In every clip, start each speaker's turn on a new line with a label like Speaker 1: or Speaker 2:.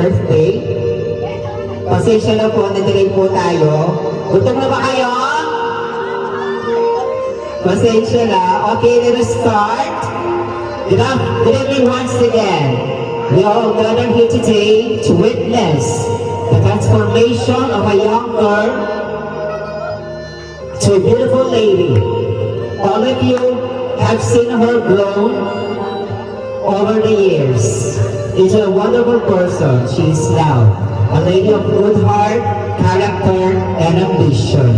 Speaker 1: birthday. Pasensya na po, nadelay po tayo. Gutom na ba kayo? Pasensya na. Okay, let us start. Good evening once again. We all gathered here today to witness the transformation of a young girl to a beautiful lady. All of you have seen her grow over the years into a wonderful person. She is now a lady of good heart, character, and ambition.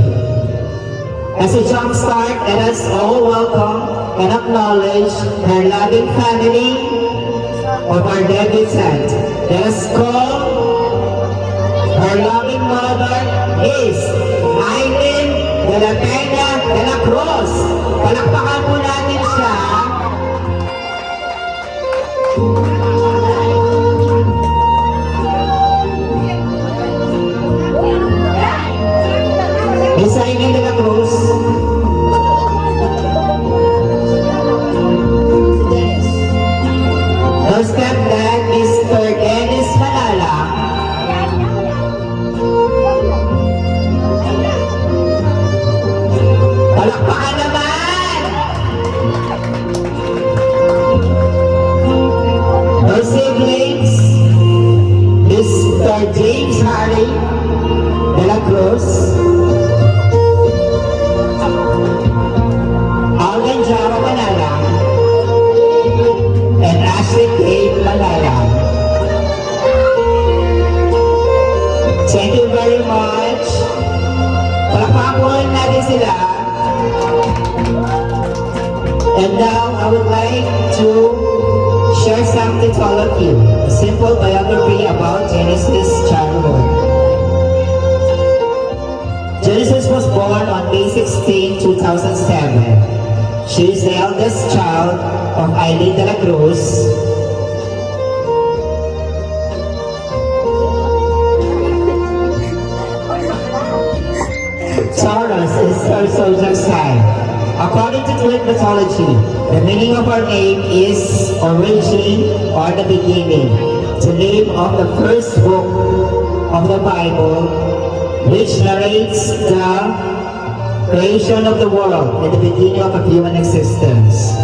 Speaker 1: As a jumpstart, let us all welcome and acknowledge her loving family of our debutant. Let us call her loving mother is Aileen de la Peña de la Cruz. Palakpakan po natin siya. Miss Aileen de la Cruz. Her stepdad, Mr. Dennis Malala. Palakpakan naman! Her siblings, Mr. James Harry de la Cruz, Alden Jara Malala, and Ashley Kate Malala. Thank you very much. Palakpakan natin sila. And now I would like to share something to all of you. A simple biography about Genesis' childhood. Genesis was born on May 16, 2007. She is the eldest child of Aileen de la Cruz. Taurus is her zodiac sign. According to Greek mythology, the meaning of her name is origin or the beginning, the name of the first book of the Bible, which narrates the creation of the world and the beginning of a human existence.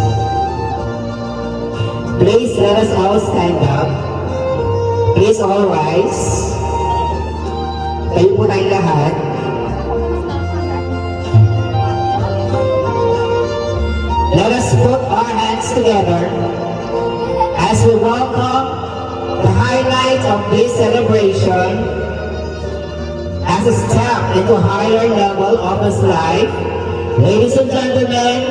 Speaker 1: Please let us all stand up. Please all rise. Tayo po tayong lahat. Let us put our hands together as we welcome the highlight of this celebration as a step into higher level of his life. Ladies and gentlemen,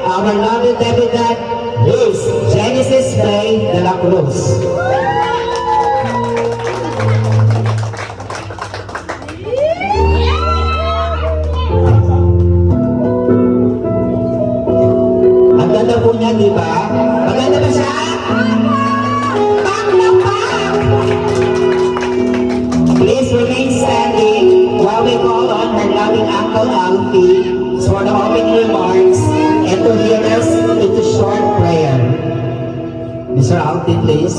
Speaker 1: our lovely debutant is Genesis May de la Cruz. Ang ganda po niya, di ba? Maganda ba siya? Please remain standing while we call on her loving Uncle Alfie for the opening remarks and to hear us into short prayer. Mr. Alfie, please.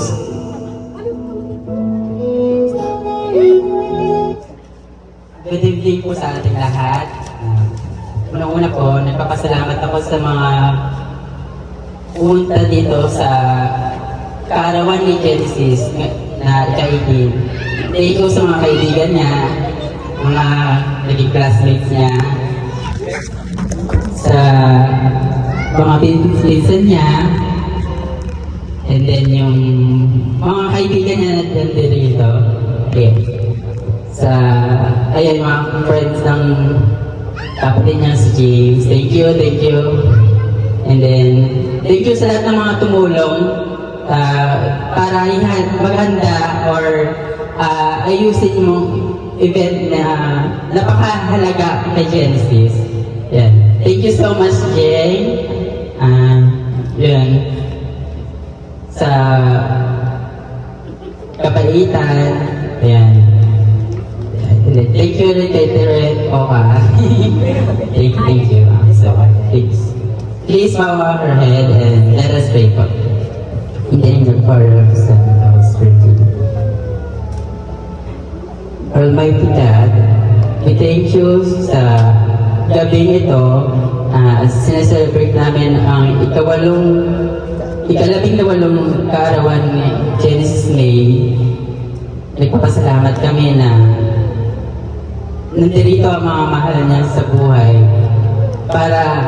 Speaker 2: Good evening po sa ating lahat. Unang-una po, nagpapasalamat ako sa mga pumunta dito sa kaarawan ni Genesis na ikaibig. Thank you sa mga kaibigan niya, mga naging classmates niya, sa mga pinsan niya, and then yung mga kaibigan niya na dyan dito. Okay. Sa, ayan, mga friends ng kapatid niya si James. Thank you, thank you. And then, thank you sa lahat ng mga tumulong para maghanda or ayusin yung event na napakahalaga kay Genesis. Yeah. Thank you so much, Jay. Yun. Sa kapaitan. Ayan. Thank you rin kay Teret Oka. Thank you. So, please bow our head and let us pray po. In the name of the Father, of the Son, and of the Spirit. Almighty God, we thank you sa gabing ito. Sineselebrate namin ang ikalabing-nawalong kaarawan ni Genesis May. Nagpapasalamat kami na nandirito ang mga mahal niya sa buhay para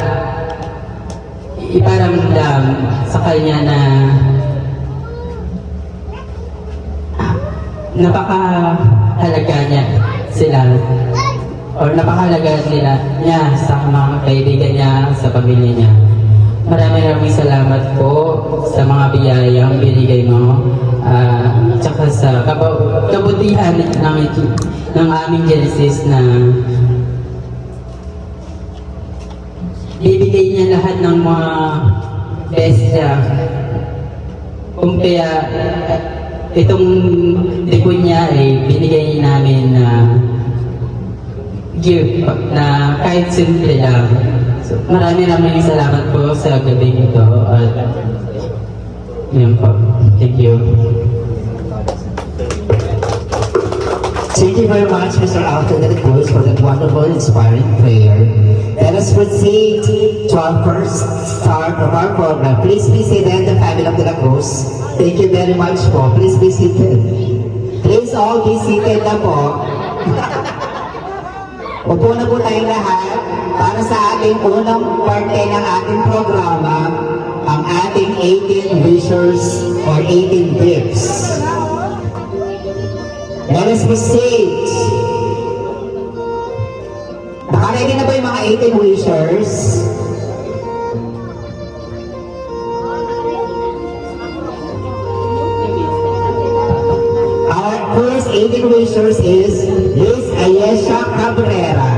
Speaker 2: iparamdam sa kanya na napakahalaga niya sila o napakahalaga niya sa mga kaibigan niya, sa pamilya niya. Maraming salamat po sa mga biyayang binigay mo, tsaka sa kabutihan ng aming Genesis na bibigay niya lahat ng mga best niya. Kung kaya itong dikon niya ay binigay namin na gift na kahit simple lang. So, maraming salamat po sa gabi ito. At yun po. Thank you.
Speaker 1: Thank you very much, Mr. Alfred and Cruz, for that wonderful, inspiring prayer. Let us proceed to our first start of our program. Please be seated, the family of De La Cruz. Thank you very much po. Please be seated. Please all be seated na po. Upo na po tayong lahat para sa ating unang parte ng ating programa, ang ating 18 wishers or 18 gifts. Let us proceed. Nakaready na ba yung mga 18 wishers? Our first 18 wishers is Liz Ayesha Cabrera.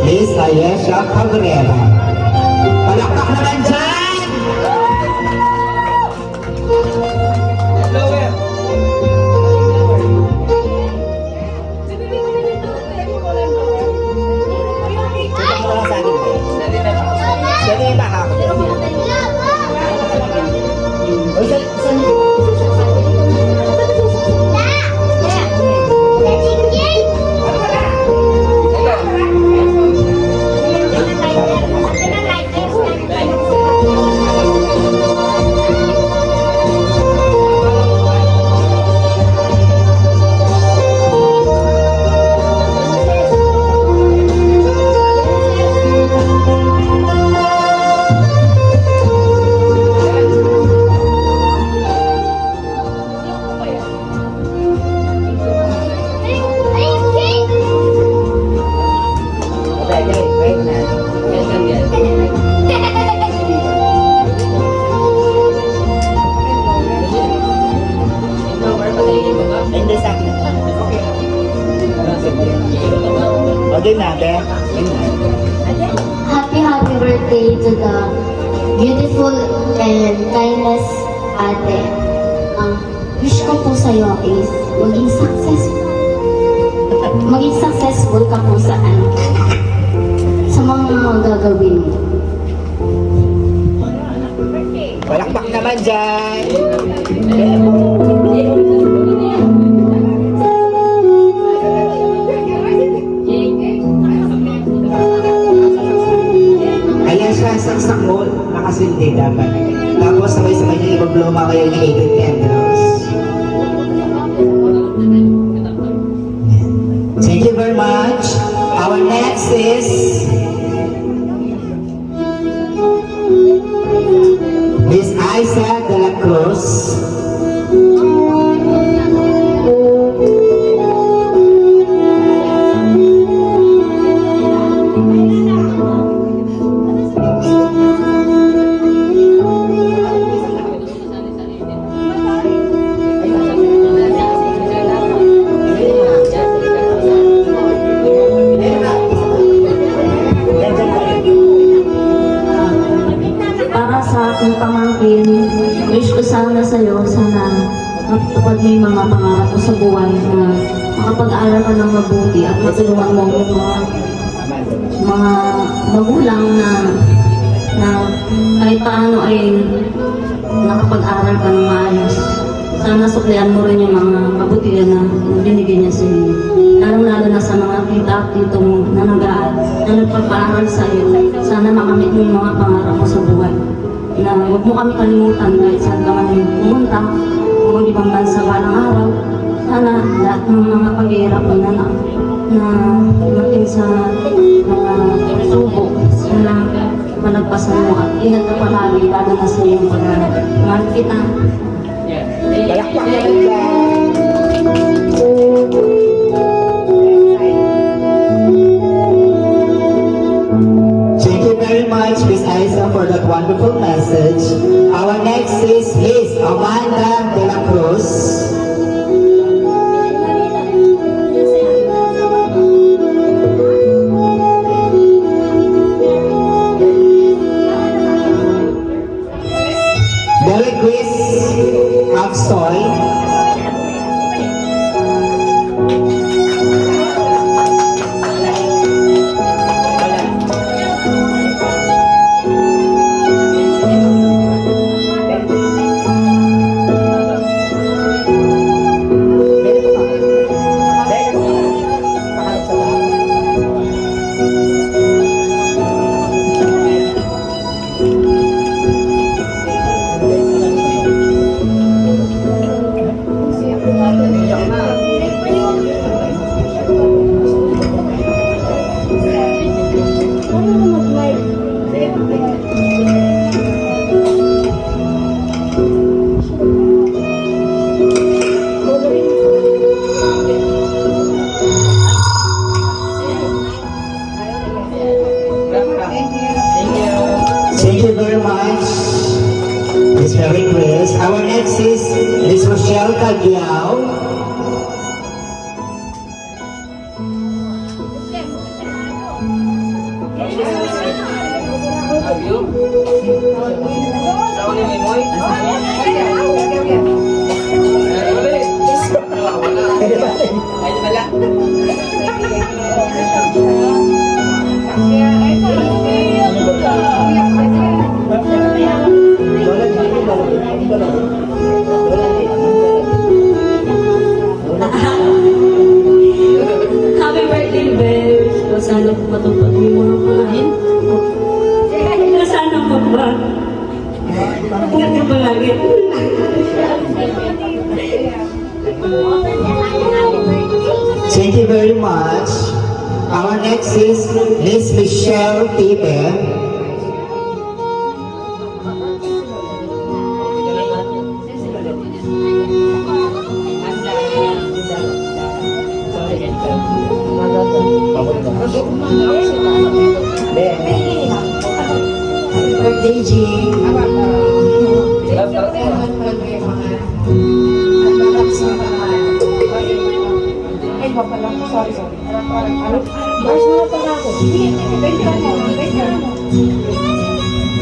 Speaker 1: Liz Ayesha Cabrera. Palakpak naman dyan!
Speaker 3: Happy birthday to the beautiful and kindness ate. Ang wish ko po sa'yo is maging successful ka po sa mga gagawin mo.
Speaker 4: naman dyan.
Speaker 1: Ayan siya, saksak mo, nakasindi dapat. Tapos sabay-sabay niyo i-blow kayo ng 8 candles. Thank you very much. Our next is Miss Isa de la Cruz.
Speaker 5: Para sa aking pamangkin, wish ko sana sa'yo, sana matupad mo yung mga pangarap ko sa buhay na makapag-aral ka ng mabuti at matulungan mo yung mga magulang na kahit paano ay nakapag-aral ka ng maayos. Sana suklian mo rin yung mga kabutihan na binigay niya sa iyo. Lalo-lalo na sa mga tita at tito mo na nagpapaaral sa iyo. Sana makamit mo yung mga pangarap mo sa buhay. Na huwag mo kami kalimutan kahit saan ka man pumunta o mag-ibang bansa balang araw. Sana lahat ng mga paghihirap mo na dumating sa mga subo na malagpasan mo at ingat ka palagi lalo na sa iyong pag-aaral. Mahal kita.
Speaker 4: Palakpakan dyan.
Speaker 1: Thank you very much, Miss Isa, for that wonderful message. Our next is Miss Amanda de la Cruz. Mary Grace Magsoy. Thank you very much, Miss Mary Grace. Our next is Miss Rochelle Cagliao.
Speaker 5: Happy birthday, Bel! Sana matupad mo yung mga pangahit. Sana mo ba? Ingat ka palagi.
Speaker 1: Thank you very much. Our next is Miss Michelle Tipe.
Speaker 5: Birthday, Jean.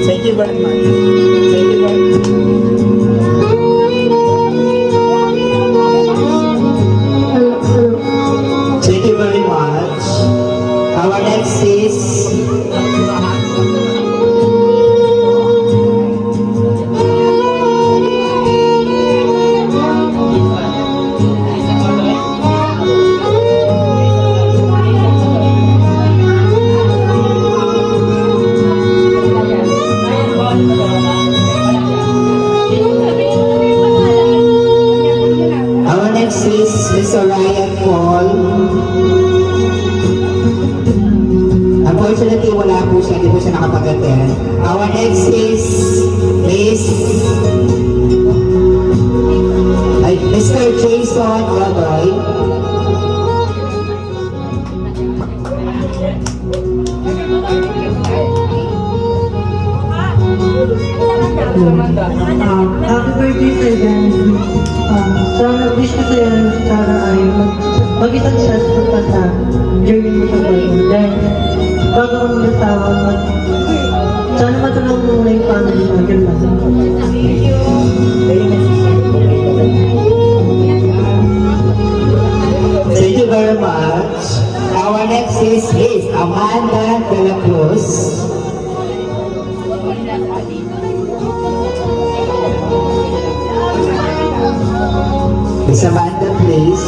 Speaker 1: Thank you very much. Thank you very much. Thank you very much. Our next is next is Miss Orion Paul. Unfortunately, wala po siya. Hindi po siya nakapag-attend. Our next is Mr. Jason Godoy.
Speaker 6: Happy birthday sir Dan. Sana wish ko sa'yo na sana ay mag-success ka sa journey mo sa buhay. Then, bago ka mag-asawa, sana matulungan mo muna yung family mo. Yun lang.
Speaker 1: Thank you very much. Our next is Amanda de la Cruz. Miss Amanda, please.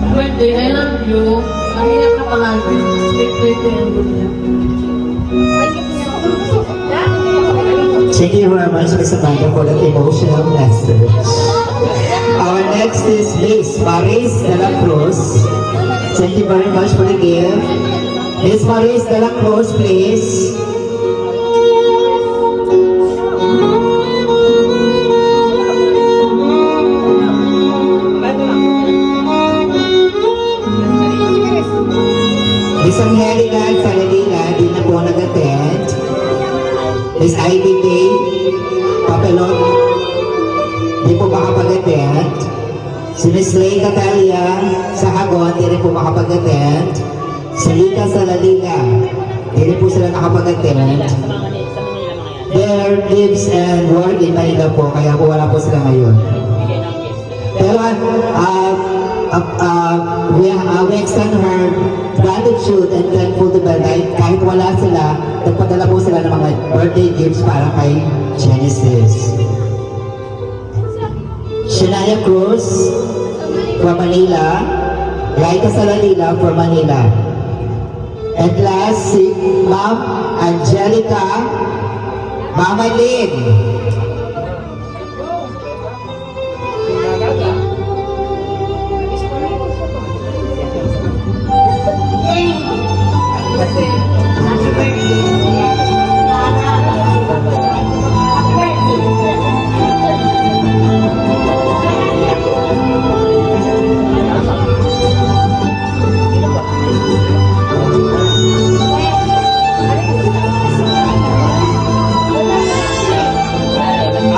Speaker 6: Birthday, I love you. Mahirap ka palagi. Birthday ko yan.
Speaker 1: Thank you very much, Miss Amanda, for that emotional message. Our next is Miss Maris de la Cruz. Thank you very much for the gift. Miss Maris de la Cruz, please. Miss Angelica Saladina, di na po nag-attend. Miss Ivy May Papelon, di po makapag-attend. Si Miss Lay Catalia Sahagon, di rin po makapag-attend. Si Lita Saladina, di rin po sila nakapag-attend. Their lives and work in Manila po, kaya po wala po sila ngayon. Pero we extend her gratitude and thankful to God kahit wala sila, nagpadala po sila ng mga birthday gifts para kay Genesis. Shania Cruz from Manila, Laika Saladina from Manila. And last, si Ma'am Angelica Mama Lynn.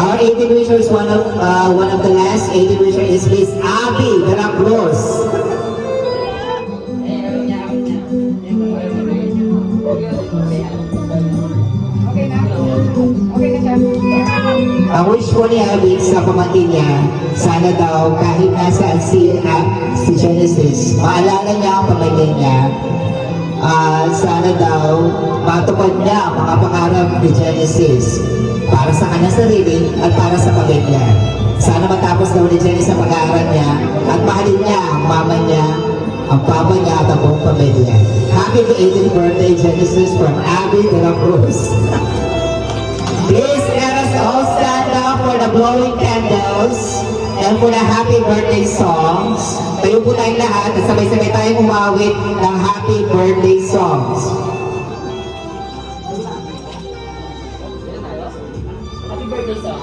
Speaker 1: Our 18 wishers, one of the last 18 wishers is Miss Abby de la Cruz. Ang wish po ni Abby sa pamangkin niya, sana daw kahit nasaan si Genesis, maalala niya ang pamangkin niya. Sana daw matupad niya ang mga pangarap ni Genesis para sa kanyang sarili at para sa pamilya. Sana matapos daw ni Genesis ang pag-aaral niya at mahalin niya ang mama niya, ang papa niya at ang buong pamilya. Happy 18th birthday, Genesis, from Abby de la Cruz. Please let us all stand up for the blowing candles and for the happy birthday songs. Tayo po tayong lahat at sabay-sabay tayong umawit ng happy birthday songs.
Speaker 2: Happy birthday.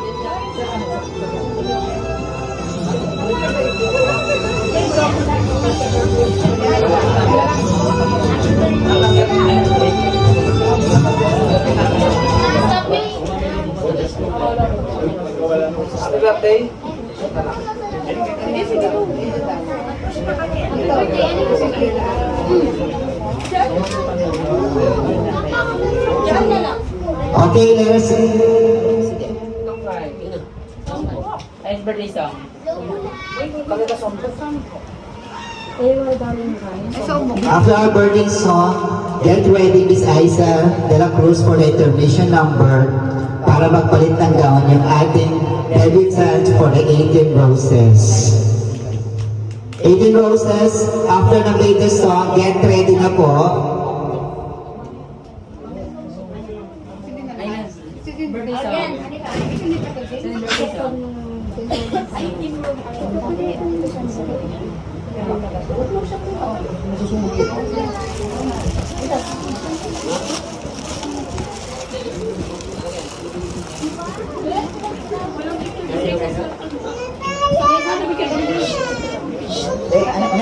Speaker 7: birthday?
Speaker 1: Okay, let's
Speaker 2: Ayos birthday song.
Speaker 1: After our birthday song, get ready Miss Aiza de la Cruz for the intermission number para magpalit ng gown yung ating debutant for the 18 Roses. 18 Roses, after ng latest song, get ready na po.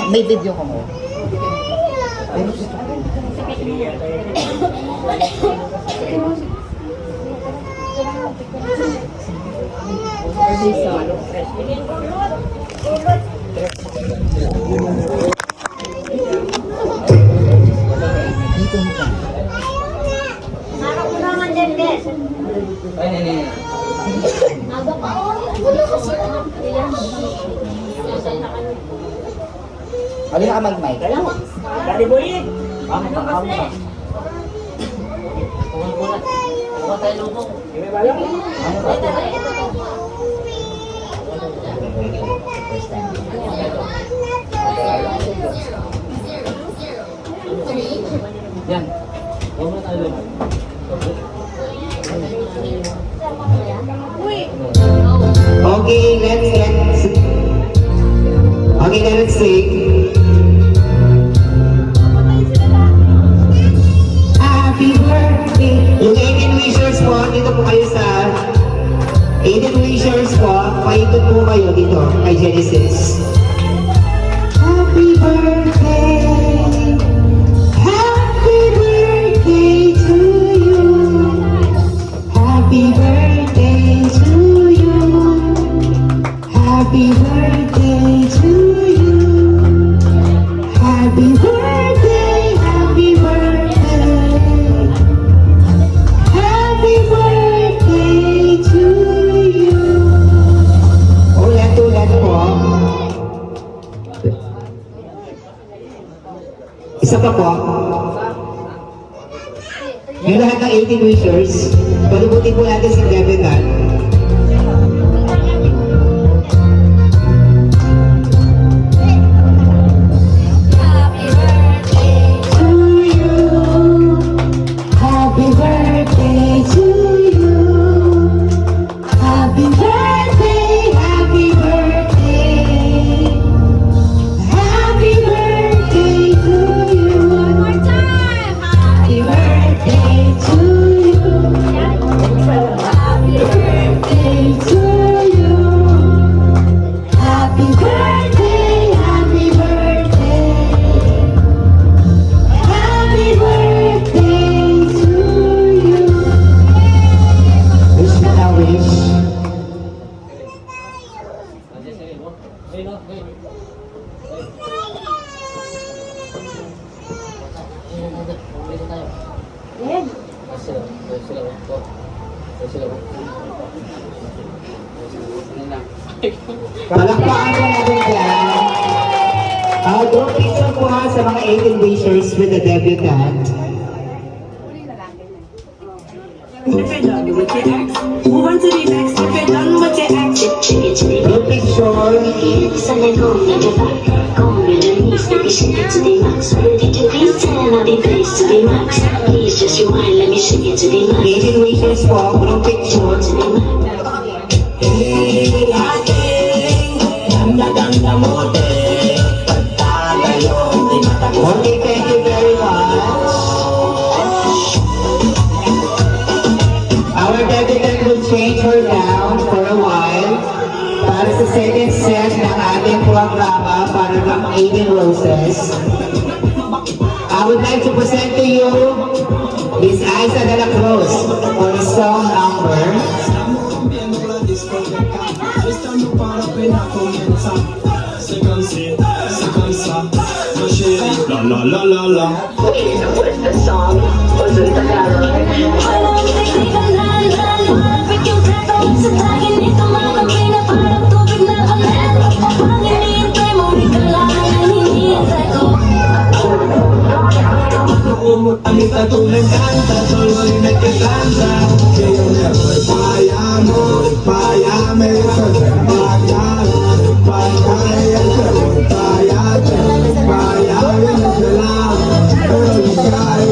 Speaker 4: May video ko mo. Alin ka mag-mic? Dali boy!
Speaker 7: Yan.
Speaker 1: Okay, let's sing. Happy birthday! Yung 18 wishers po, dito po kayo sa 18 wishers po, paikot po kayo dito kay Genesis. Happy birthday! Happy birthday to you! Happy birthday to you! Happy birthday to you! Happy birthday, happy birthday! Happy birthday to you! Ulit po. Isa pa po. Yung lahat ng 18 wishers, palubutin po natin sa debutant. Happy birthday to you. Happy birthday, happy birthday. Happy birthday to you. One more time. Happy birthday to you. Happy birthday to you. Happy birthday, happy birthday. Happy birthday to you. Wish mo na wish. Palakpakan mo natin dyan. Group picture po ha sa mga 18 wishers with the debutant.
Speaker 8: Move on to the next. If you're done with your act,
Speaker 1: Group picture.
Speaker 9: Sunday go on your back, go on your knees, baby shake it to the max. Did you please tell I'll be placed to the max? Please just rewind, let me shake it to the max.
Speaker 1: 18 wishers po, group picture.
Speaker 9: To the max.
Speaker 1: Okay, thank you very much. Our debutant will change her gown for a while para sa second set ng ating programa para ng 18 Roses. I would like to present to you Miss Aiza de la Cruz for the song number.
Speaker 7: la la la.
Speaker 10: Amita tú me encanta, solo dime que canta. Que yo me voy pa' allá, me dice ven pa' acá, y él se voy pa' allá, viene ese lado, pero no cae.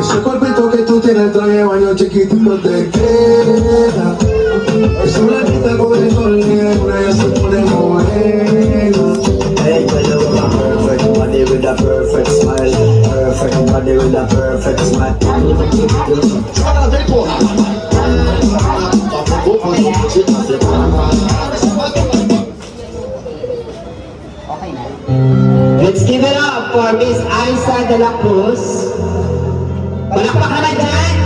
Speaker 10: Ese cuerpito que tú tienes, traje de baño chiquitito te queda. Esa blanquita con el sol negro, ella se pone morena.
Speaker 11: Hey, girl, you got perfect body with a perfect smile. Perfect body with a perfect smile.
Speaker 4: Okay na.
Speaker 1: Let's give it up for Miss Aiza de la Cruz. Palakpak naman dyan!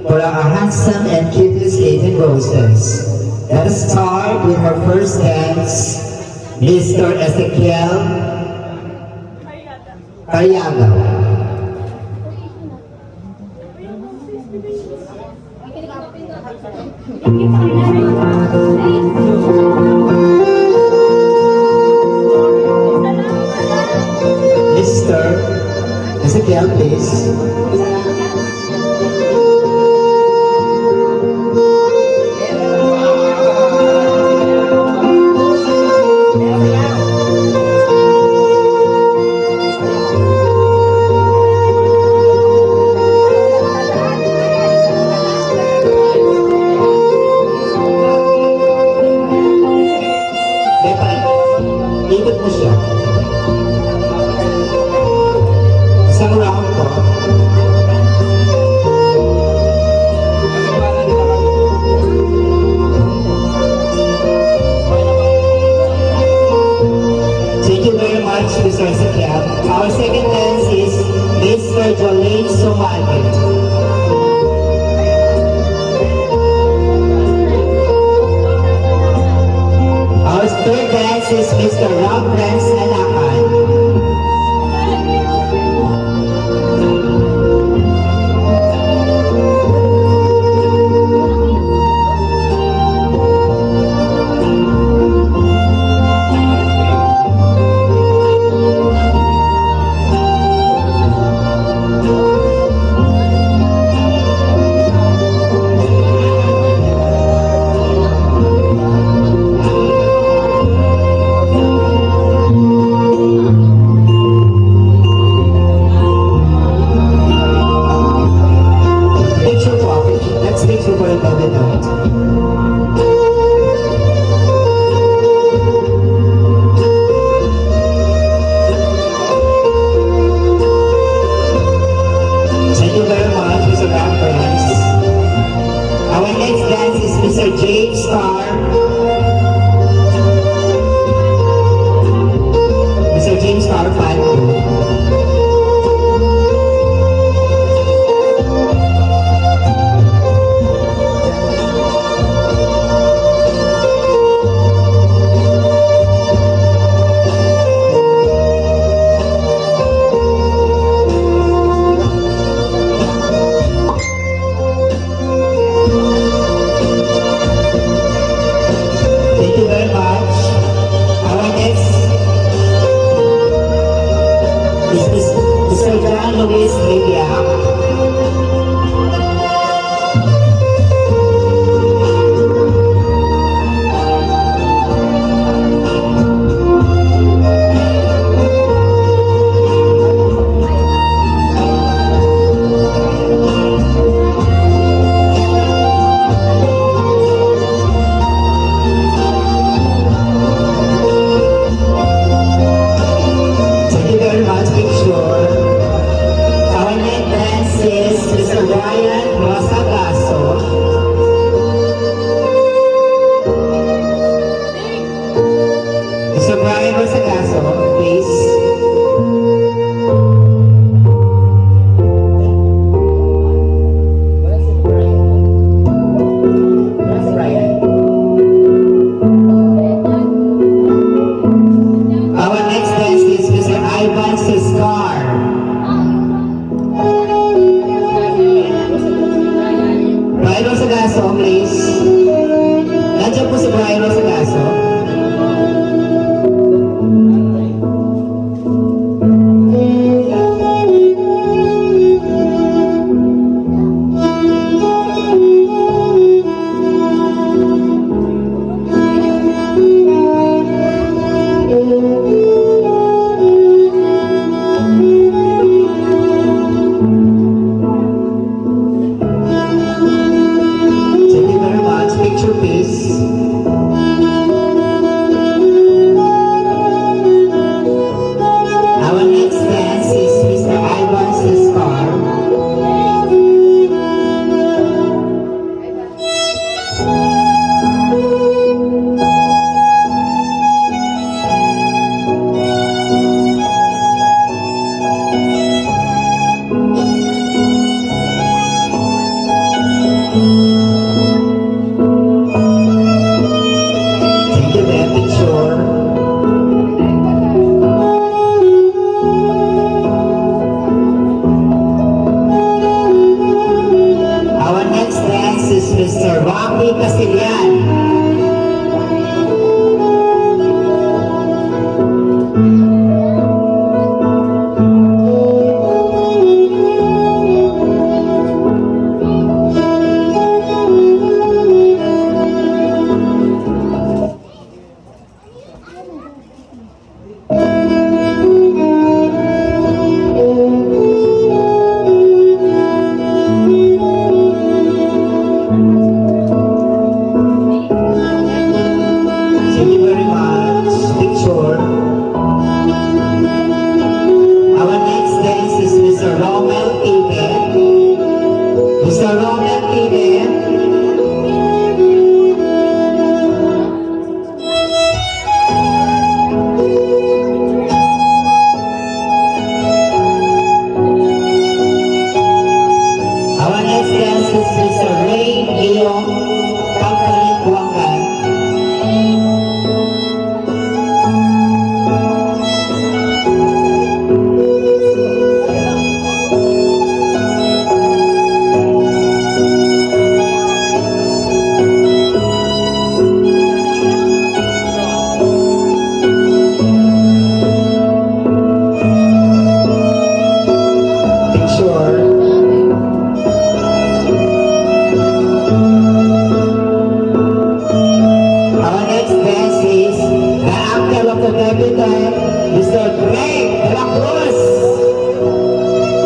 Speaker 1: For our handsome and cutest Asian roses. Let us start with our first dance, Mr. Ezekiel Cariaga. Mr. Ezekiel, please. Ikot mo siya. Isang round po. Thank you very much, Mr. Ezekiel. Our second dance is Mr. Jolene Sumagit. Our third dance is Mr. Rob Lance Alakan. Picture po, let's picture for a moment now. Thank you very much, Mr. Conference. Our next dance is Mr. James Starr. Mr. James Starr, fan two. John Luis Libya. Thank you very much, picture. Our next dance is Mr. Brian Rosagaso. Mr. Brian Rosagaso, please.
Speaker 4: Where's Brian?
Speaker 1: Our next dance is Mr. Ivan Siskar. Brian Rosagaso, please. Nandiyan po si Brian Rosagaso. Thank you very much. Picture, please. Our next dance is Mr. Ivan Siskar. Thank you, very picture. Our next dance is Mr. Rocky Castellan. Thank you very much. Picture. Our next dance is Mr. Romel Tibe. Mr. Romel Tibe. Our next dance is Mr. Ray Leon Pangkalikwangan. Picture. Our next dance is the uncle of the debutant, Mr. Greg De La Cruz.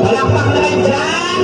Speaker 1: Palakpak na kayo dyan!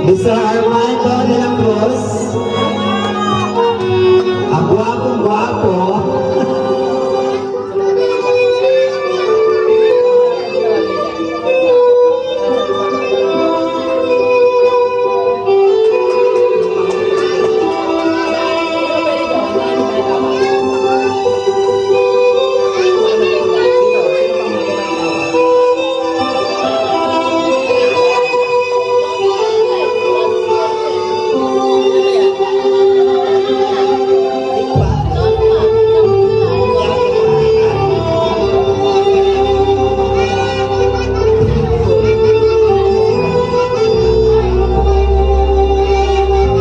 Speaker 1: Mr. Armando de la Cruz. Ang gwapong-gwapo.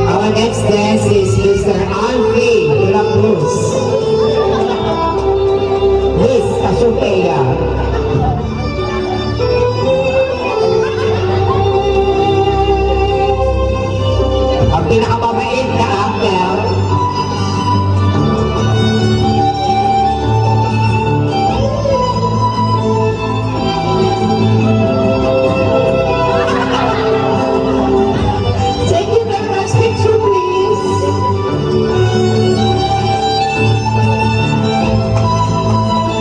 Speaker 1: Our next dance is Mr. Alfie de la Cruz. Miss Cassiopeia. Ang pinakamabait na actor. Thank you very much. Picture, please.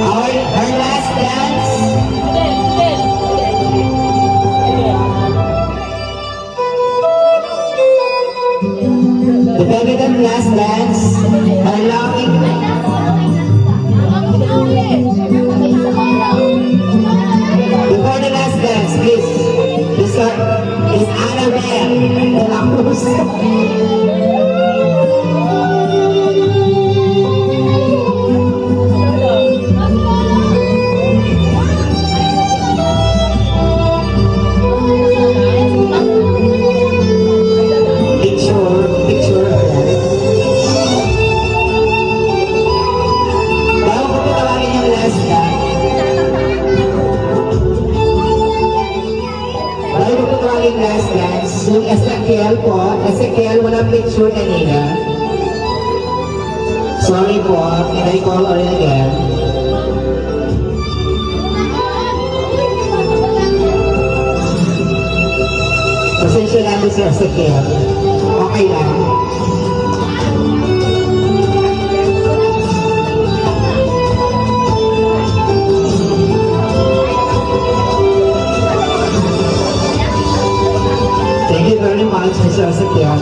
Speaker 1: Our last dance. The very last dance. Our laughing. Before the last dance, please. Mr. Miss Annabelle de la Cruz. Picture. Bago ko tawagin yung last dance. Bago ko tawagin last dance, yung Ezekiel po. Ezekiel, walang picture kanina. Sorry po, can I call on it again? Pasensya na, Mr. Ezekiel. Okay lang. Thank you very much, Mr. Ezekiel.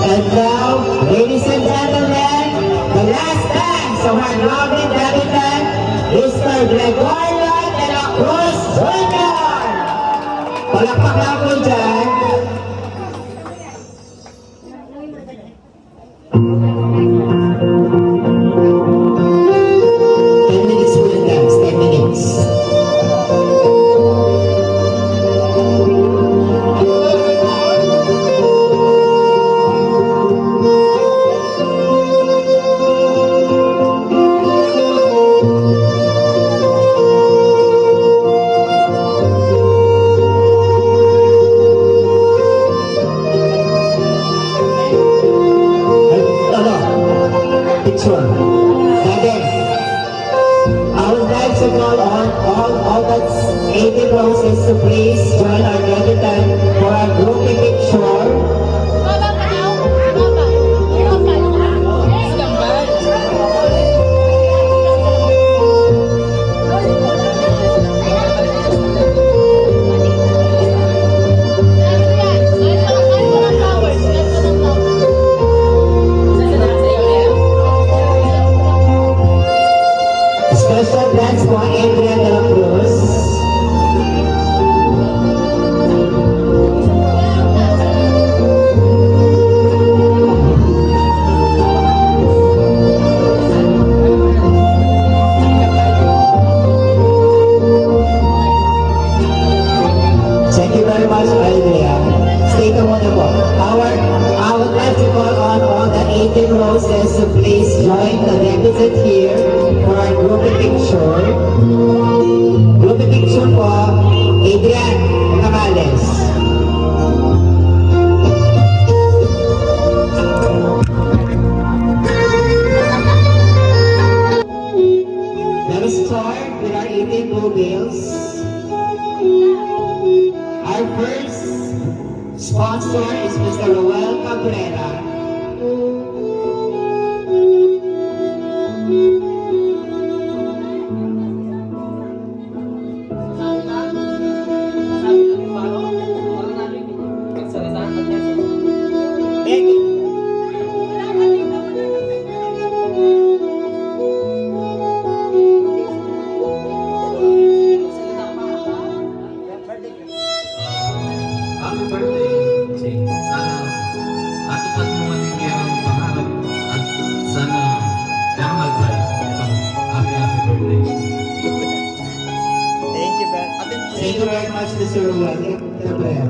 Speaker 1: And now, ladies and gentlemen, the last dance of our lovely debutant, Mr. Gregorio de la Cruz Jr. Palakpak lang po dyan. Picture. And then, I would like to call on all that's 80 roses to please join our debutant for our groupie picture. Special dance for Adrian de la Cruz. Thank you very much, Adrian. Stay tuned po. I would like to call on all the 18 roses to please join the debutant here for our groupie picture. Groupie picture po, Adrian Camales. Let us start with our 18 bluebills. Our first Sponsor is Mr. Roel Cabrera.
Speaker 7: Happy birthday, Jing. Sana matupad mo man yung iyong pangarap at sana yaman tayo. Happy birthday.
Speaker 1: Thank you very much, Mr. Roel Cabrera.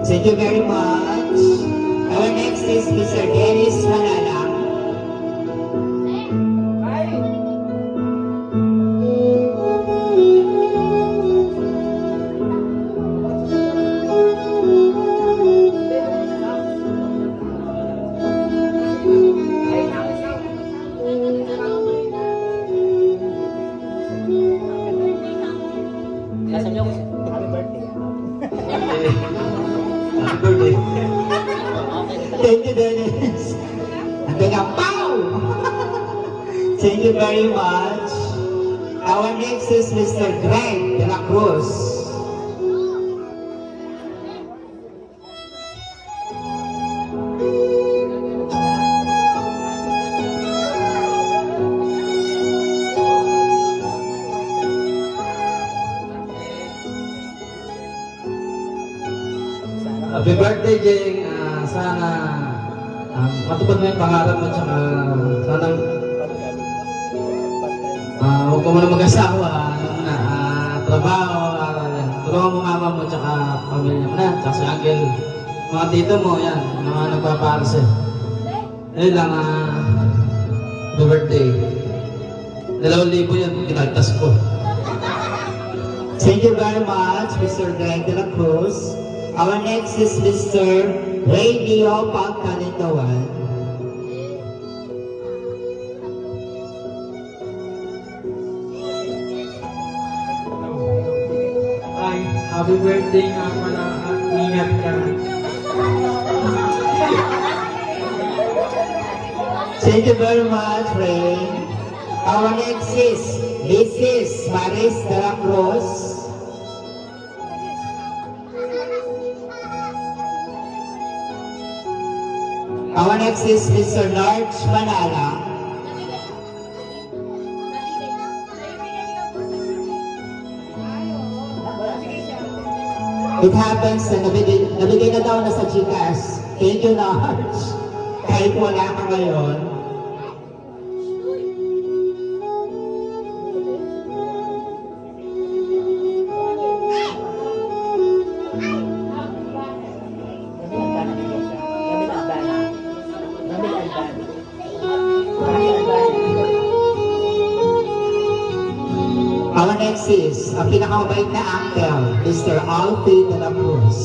Speaker 1: Thank you very much. Our next is Mr. Dennis Manala.
Speaker 7: Happy birthday.
Speaker 1: Thank you, Dennis. Ang kaya, pow! Thank you very much. Our next is Mr. Greg de la Cruz.
Speaker 7: Happy birthday, Jing. Sana matupad mo yung pangarap mo tsaka sana huwag ka muna mag-asawa. Trabaho, aralan. Tulungan mo mama mo tsaka pamilya mo na. Tsaka si Angel, mga tito mo, yan. Mga nagpaparse. Ayun lang, happy birthday. 2,000 yan, tinagtas ko.
Speaker 1: Thank you very much, Mr. Greg de la Cruz. Our next is Mr. Radio Pagkalintawan.
Speaker 6: Ay, happy birthday nga pala at ingat ka.
Speaker 1: Thank you very much, Ray. Our next is Mrs. Maris de la Cruz. Our next is Mr. Large Manala. It happens na nabigay na daw na sa Gcash. Thank you, Large. Kahit wala ka ngayon. Our next is ang pinakamabait na uncle, Mr. Alfie de la Cruz.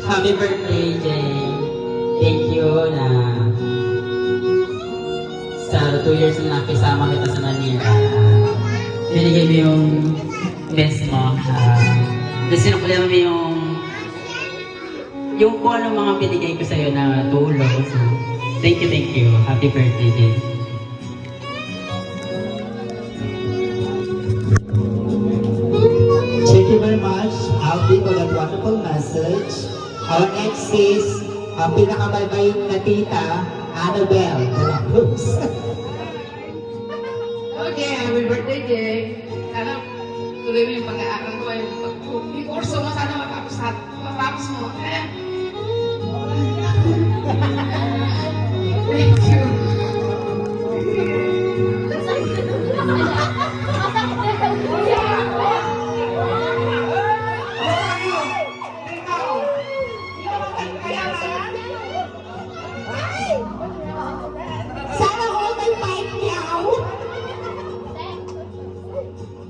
Speaker 2: Happy birthday, Jay. Thank you na sa 2 years na nakisama kita sa Manila. Binigay mo yung best mo. Sinuklihan mo yung kung ano mga binigay ko sa'yo na tulong. So, thank you. Happy birthday, Jay.
Speaker 1: Thank you very much, Alfie, for that wonderful message. Our next is ang pinakabaybayit na tita, Annabelle de la Cruz.
Speaker 8: Okay, happy birthday, Jay. Sana tuloy mo yung pag-aaral mo. Yung kurso mo, sana matapos mo. Thank you.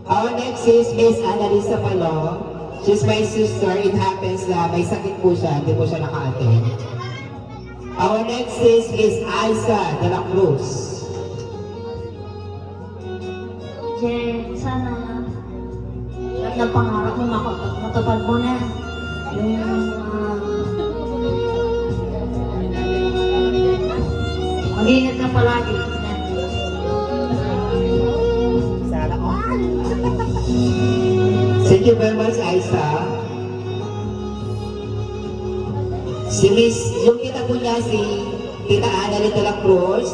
Speaker 1: Our next is Miss Annalisa Palong. She's my sister. It happens na may sakit po siya, hindi po siya naka-attend. Our next is Miss Aiza de la Cruz.
Speaker 5: Jay, sana lahat ng pangarap mo matupad mo na. Mag-ingat ka palagi.
Speaker 1: Thank you very much, Aiza. Si Miss, yung kita po niya, si Tita Annalyn de la Cruz,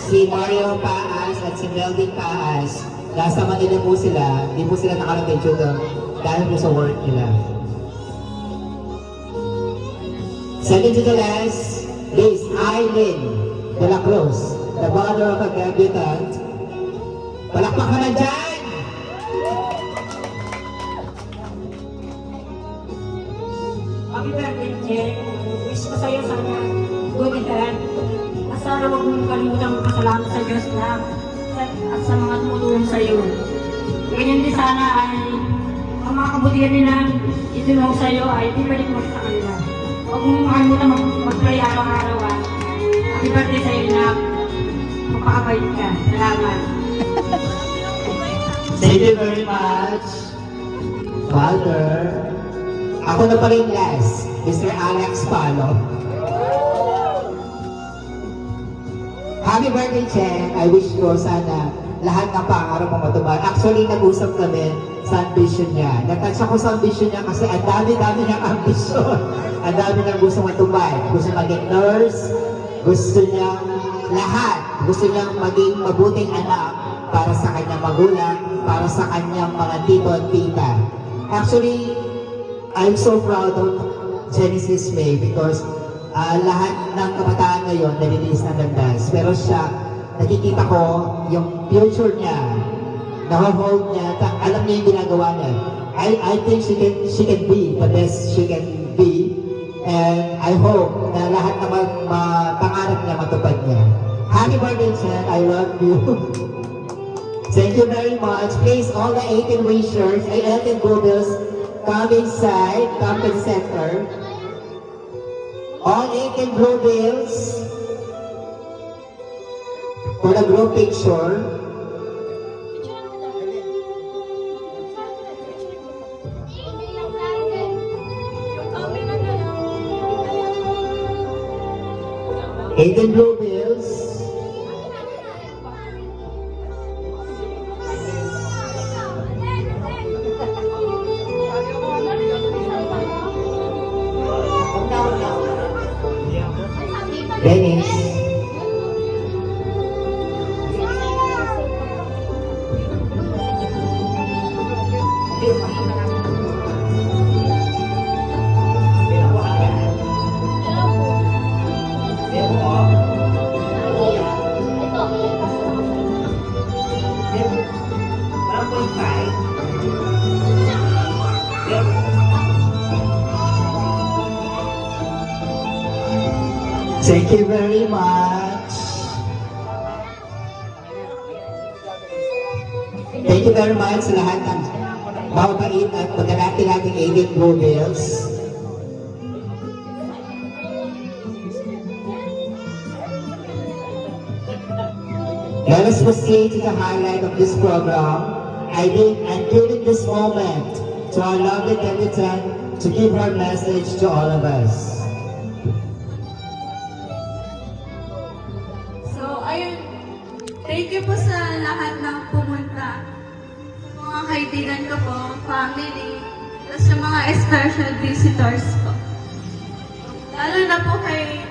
Speaker 1: si Mario Paas at si Melvin Paas. Nasa Manila po sila, hindi po sila nakarating dito dahil po sa work nila. Second to the last is Aileen de la Cruz, the mother of a debutant. Palakpak ka na dyan!
Speaker 5: Happy birthday, Jay. Wish ko sa'yo sana good health. At sana huwag mong kalimutan magpasalamat sa Diyos na at sa mga tumutulong sa'yo. Ganyan din sana ay ang mga kabutihan nila itinong sa'yo ay ibalik mo sa kanila. Huwag mong makalimutan mag-pray araw-araw. Happy birthday sa'yo na magpakabait ka. Salamat.
Speaker 1: Thank you very much, Father. Ako na pa rin last, Mr. Alex Palo. Happy birthday, Chen. I wish ko sana lahat ng pangarap mo matupad. Actually, nag-usap kami sa ambition niya. Nag-touch ako sa ambition niya kasi ang dami-dami niyang ambisyon. Ang dami niyang gusto matupad. Gusto maging nurse, gusto niyang lahat. Gusto niyang maging mabuting anak para sa kanyang magulang, para sa kanyang mga tito at tita. Actually, I'm so proud of Genesis May because lahat ng kabataan ngayon nalilinis na ng dance. Pero siya, nakikita ko yung future niya, na-hold niya, alam niya yung ginagawa niya. I think she can be the best she can be. And I hope na lahat na pangarap niya matupad niya. Happy birthday, Chen. I love you. Thank you very much. Please, all the 18 wishers, 18 bluebills, come inside, come to the center. All 18 bluebills for the group picture. Eighteen bluebills. Dennis. Thank you very much. Thank you very much sa lahat ng mababait at pagkalaki nating 18 bluebills. Let us proceed to the highlight of this program. I'm giving this moment to our lovely debutant to give her message to all of us.
Speaker 12: Thank you po sa lahat ng pumunta. Mga kaibigan ko po, family, at sa mga special visitors po. Lalo na po kay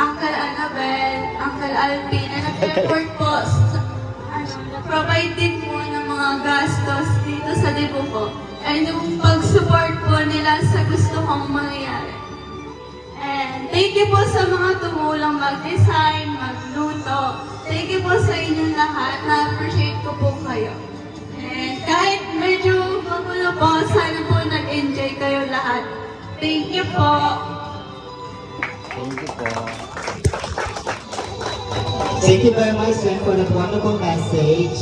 Speaker 12: Uncle Annabel, Uncle Alvin, na nag-effort po nag-provide din po ng mga gastos dito sa Cebu po. And yung pag-support po nila sa gusto kong mangyayari. And thank you po sa mga tumulong mag-design, magluto. Thank you po sa inyong lahat. Na-appreciate ko po kayo. And kahit medyo magulo po, sana po nag-enjoy kayo lahat. Thank you po.
Speaker 7: Thank you po.
Speaker 1: Thank you very much, Jen, for that wonderful message.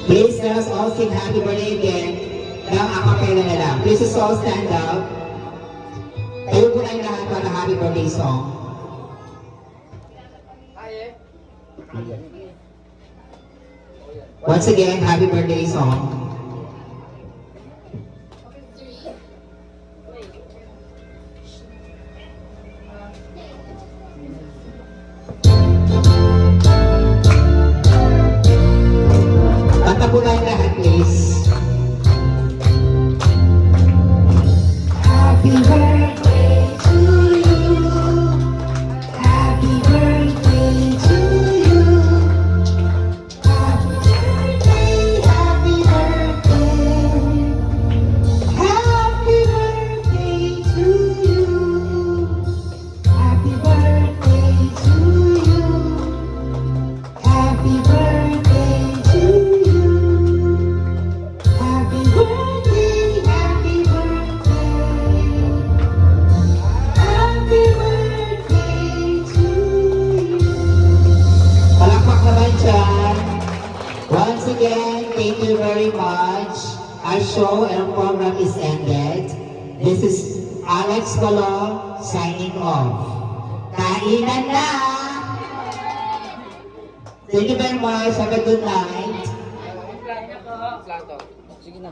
Speaker 1: Please let us all sing happy birthday again ng acapella na lang. Please just all stand up. Tayo po na yung lahat para happy birthday song. Once again, happy birthday song. Kanta po tayong lahat, please.
Speaker 10: Happy birthday to you. Happy birthday to you. Happy birthday, happy birthday. Happy birthday to you. Happy birthday to you. Happy birthday to you. Happy birthday, happy birthday. Happy birthday to you.
Speaker 1: Palakpak naman dyan. Once again, thank you very much. Our show and program is ended. This is Alex Colon signing off. Kainan na! Thank you very much. Have a good night.
Speaker 4: Plato. Sige na.